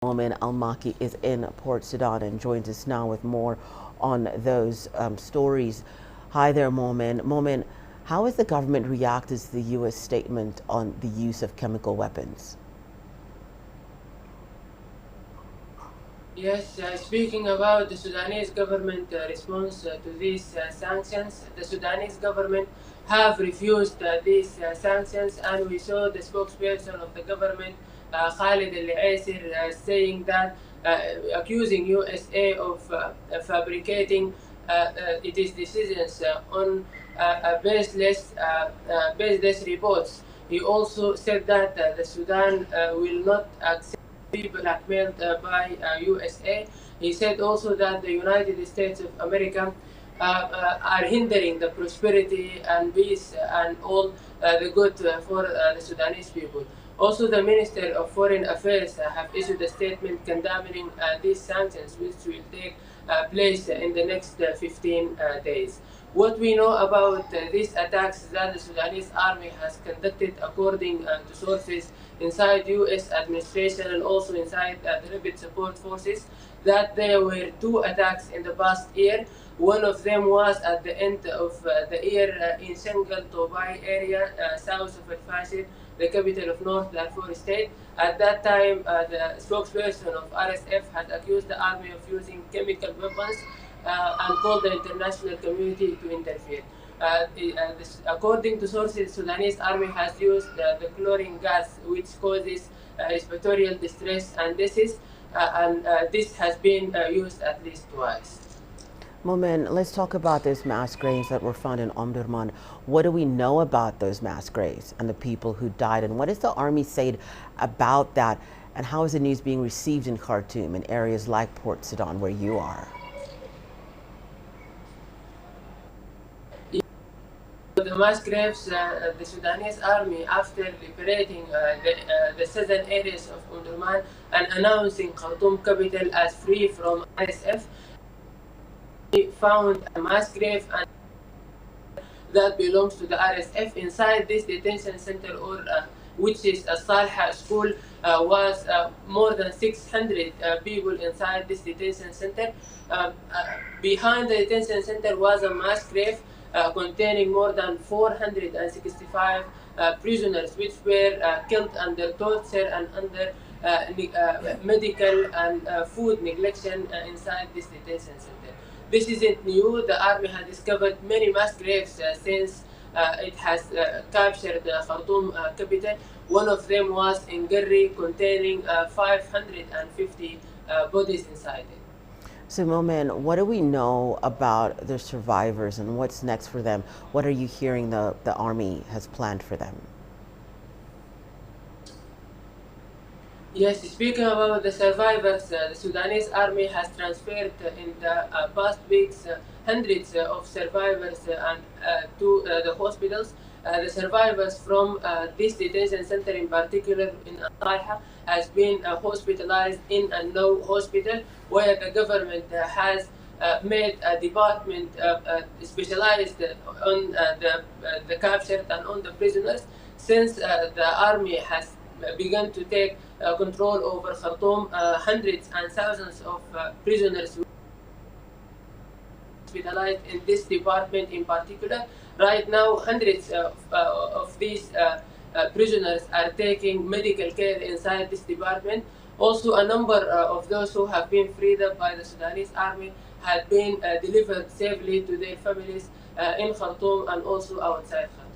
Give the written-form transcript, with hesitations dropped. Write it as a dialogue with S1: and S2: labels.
S1: Momin Al-Maki is in Port Sudan and joins us now with more on those stories. Hi there, Momin. Momin, how has the government reacted to the U.S. statement on the use of chemical weapons?
S2: Yes, speaking about the Sudanese government response to these sanctions, the Sudanese government have refused these sanctions, and we saw the spokesperson of the government, Khalid Al-Aisir, saying that, accusing USA of fabricating its decisions on baseless reports. He also said that the Sudan will not accept be blackmailed by USA. He said also that the United States of America are hindering the prosperity and peace and all the good for the Sudanese people. Also, the Minister of Foreign Affairs have issued a statement condemning these sanctions, which will take place in the next 15 days. What we know about these attacks that the Sudanese army has conducted, according to sources inside U.S. administration and also inside the rapid support forces, that there were two attacks in the past year. One of them was at the end of the year in Shangal Tobai area, south of Al-Fashir, the capital of North Darfur state. At that time, the spokesperson of RSF had accused the army of using chemical weapons and called the international community to interfere. According to sources, Sudanese army has used the chlorine gas, which causes respiratory distress and disease, and this has been used at least twice.
S1: Momin, let's talk about those mass graves that were found in Omdurman. What do we know about those mass graves and the people who died, and what has the army said about that, and how is the news being received in Khartoum and areas like Port Sudan where you are?
S2: The mass graves, the Sudanese army, after liberating the southern areas of Omdurman and announcing Khartoum capital as free from RSF, found a mass grave and that belongs to the RSF inside this detention center, or which is a Salha school. Was more than 600 people inside this detention center. Behind the detention center was a mass grave containing more than 465 prisoners, which were killed under torture and under medical and food neglection inside this detention center. This isn't new. The army has discovered many mass graves since it has captured the Khartoum capital. One of them was in Garri, containing 550 bodies inside it.
S1: So, Momin, what do we know about the survivors and what's next for them? What are you hearing the army has planned for them?
S2: Yes, speaking about the survivors, the Sudanese army has transferred in the past weeks hundreds of survivors to the hospitals. The survivors from this detention center in particular in Al-Raiha has been hospitalized in a no hospital, where the government has made a department specialized on the captured and on the prisoners. Since the army has begun to take control over Khartoum, hundreds and thousands of prisoners hospitalized in this department in particular. Right now, hundreds of these prisoners are taking medical care inside this department. Also, a number of those who have been freed up by the Sudanese army had been delivered safely to their families in Khartoum and also outside Khartoum.